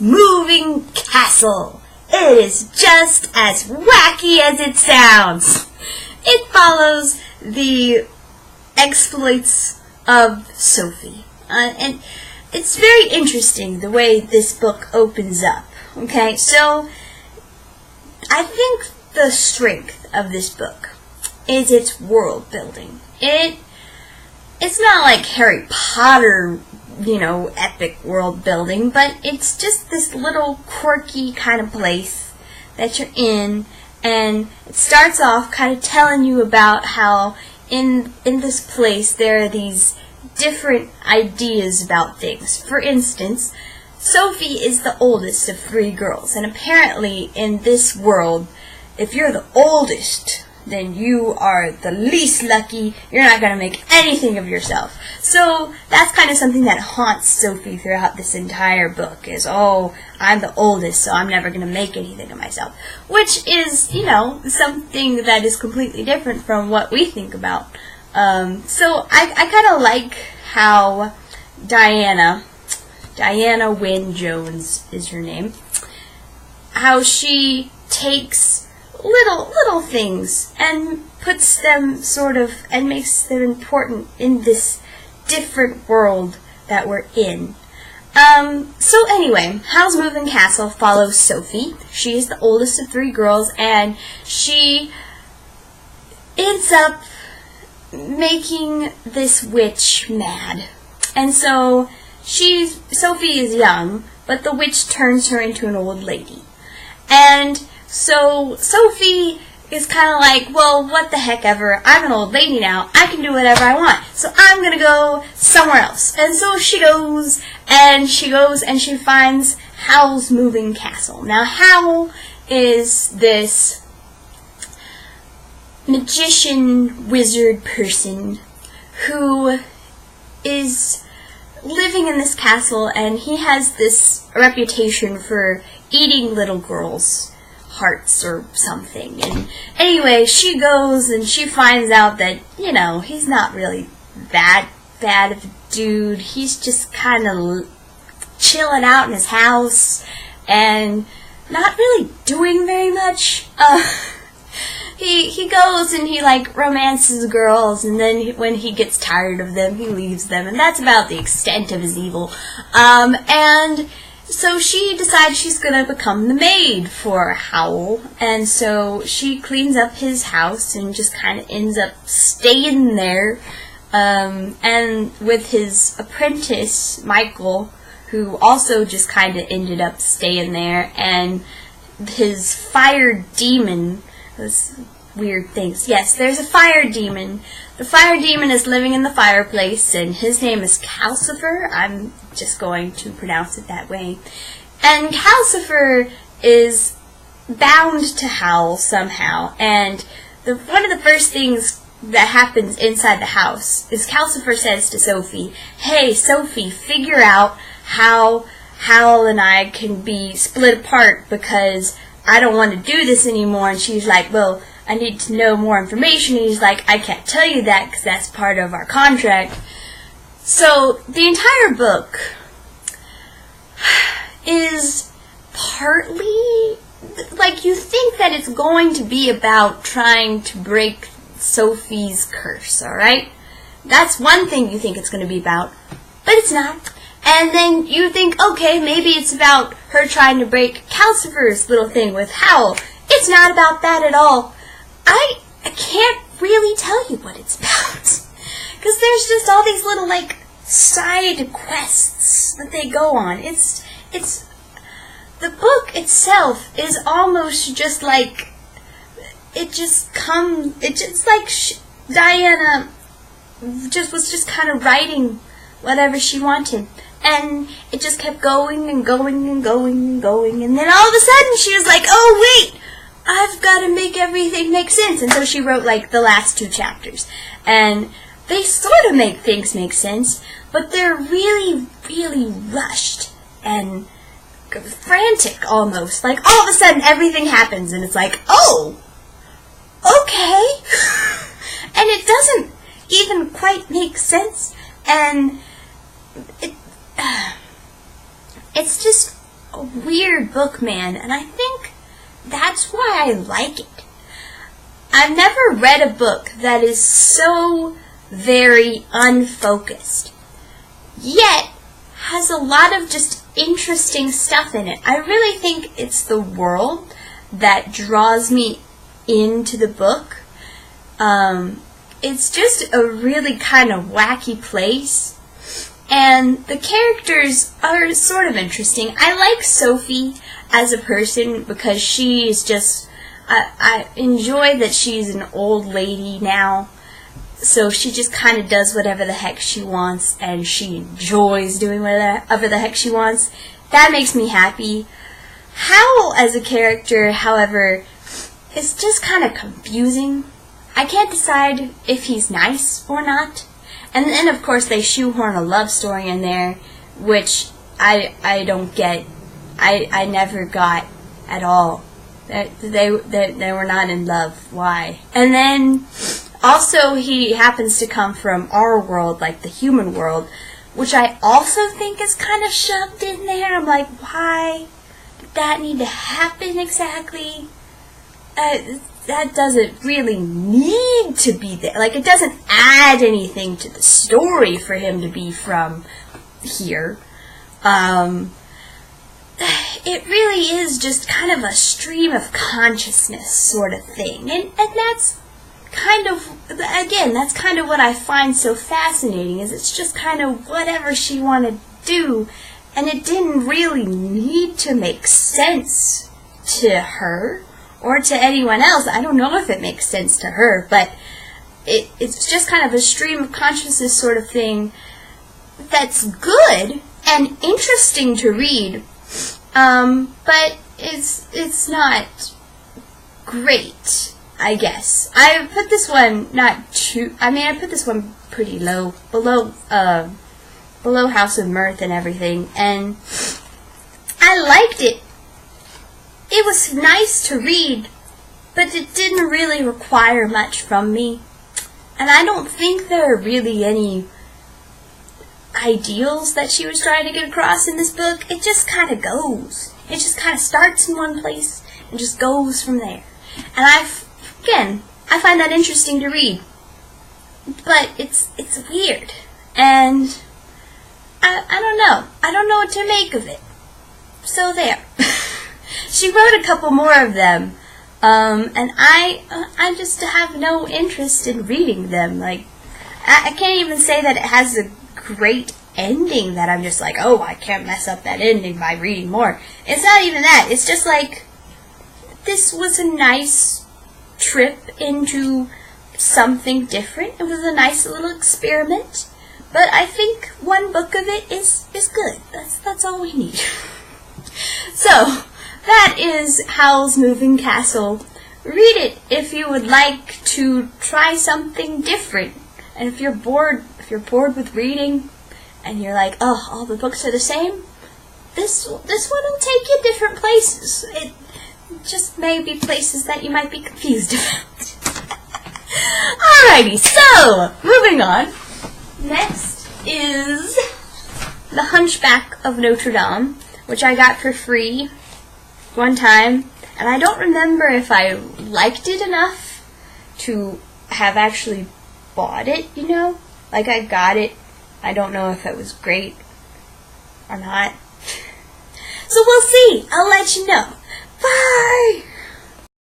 moving castle. It is just as wacky as it sounds. It follows the exploits of Sophie. And it's very interesting the way this book opens up. Okay, so I think the strength of this book is its world building. It's not like Harry Potter, epic world building, but it's just this little quirky kind of place that you're in, and it starts off kind of telling you about how in this place there are these different ideas about things. For instance, Sophie is the oldest of 3 girls, and apparently in this world, if you're the oldest, then you are the least lucky. You're not going to make anything of yourself. So that's kind of something that haunts Sophie throughout this entire book is, oh, I'm the oldest, so I'm never going to make anything of myself. Which is, something that is completely different from what we think about. So I kind of like how Diana Wynne Jones is her name, how she takes little things and puts them and makes them important in this different world that we're in. So anyway, Howl's Moving Castle follows Sophie. She is the oldest of 3 girls, and she ends up making this witch mad. And so Sophie is young, but the witch turns her into an old lady. And so Sophie is kind of like, well, what the heck ever, I'm an old lady now, I can do whatever I want, so I'm going to go somewhere else. And so she goes and she finds Howl's Moving Castle. Now Howl is this magician wizard person who is living in this castle, and he has this reputation for eating little girls' hearts or something. And anyway, she goes and she finds out that, he's not really that bad of a dude. He's just kind of chilling out in his house and not really doing very much. He goes and he romances girls, and then when he gets tired of them, he leaves them, and that's about the extent of his evil. And so she decides she's going to become the maid for Howl, and so she cleans up his house and just kind of ends up staying there, and with his apprentice, Michael, who also just kind of ended up staying there, and his fire demon, those weird things. Yes, there's a fire demon. The fire demon is living in the fireplace, and his name is Calcifer. I'm just going to pronounce it that way. And Calcifer is bound to Howl somehow, and one of the first things that happens inside the house is Calcifer says to Sophie, hey, Sophie, figure out how Howl and I can be split apart because I don't want to do this anymore. And she's like, well, I need to know more information. And he's like, I can't tell you that because that's part of our contract. So the entire book is partly, you think that it's going to be about trying to break Sophie's curse, alright? That's one thing you think it's going to be about, but it's not. And then you think, okay, maybe it's about her trying to break Calcifer's little thing with Howl. It's not about that at all. I can't really tell you what it's about. Because there's just all these little, side quests that they go on. The book itself is almost just Diana was just kind of writing whatever she wanted. And it just kept going and going and going and going. And then all of a sudden she was like, oh wait, I've got to make everything make sense. And so she wrote the last 2 chapters. And they sort of make things make sense, but they're really, really rushed and frantic almost. All of a sudden everything happens and it's like, oh, okay. And it doesn't even quite make sense. And it's just weird book, man, and I think that's why I like it. I've never read a book that is so very unfocused, yet has a lot of just interesting stuff in it. I really think it's the world that draws me into the book. It's just a really kind of wacky place, and the characters are sort of interesting. I like Sophie as a person because she is just, I enjoy that she's an old lady now, so she just kind of does whatever the heck she wants, and she enjoys doing whatever the heck she wants. That makes me happy. Howl as a character, however, is just kind of confusing. I can't decide if he's nice or not. And then, of course, they shoehorn a love story in there, which I don't get. I never got at all. They were not in love. Why? And then, also, he happens to come from our world, like the human world, which I also think is kind of shoved in there. I'm like, why did that need to happen exactly? That doesn't really need to be there. Like, it doesn't add anything to the story for him to be from here. It really is just kind of a stream of consciousness sort of thing. And that's kind of, again, that's kind of what I find so fascinating, is it's just kind of whatever she wanted to do, and it didn't really need to make sense to her or to anyone else. I don't know if it makes sense to her, but it's just kind of a stream of consciousness sort of thing that's good and interesting to read, but it's not great, I guess. I put this one I put this one pretty low, below House of Mirth and everything, and I liked it. It was nice to read, but it didn't really require much from me. And I don't think there are really any ideals that she was trying to get across in this book. It just kind of goes. It just kind of starts in one place and just goes from there. And I find that interesting to read. But it's weird. And I don't know. I don't know what to make of it. So there. She wrote a couple more of them, and I just have no interest in reading them. Like, I can't even say that it has a great ending that I'm just like, oh, I can't mess up that ending by reading more. It's not even that. It's just like, this was a nice trip into something different. It was a nice little experiment, but I think one book of it is good. That's all we need. So, that is Howl's Moving Castle. Read it if you would like to try something different. And if you're bored with reading, and you're like, oh, all the books are the same, this one will take you different places. It just may be places that you might be confused about. Alrighty, so, moving on. Next is The Hunchback of Notre Dame, which I got for free one time, and I don't remember if I liked it enough to have actually bought it, you know? Like, I got it. I don't know if it was great or not. So we'll see. I'll let you know.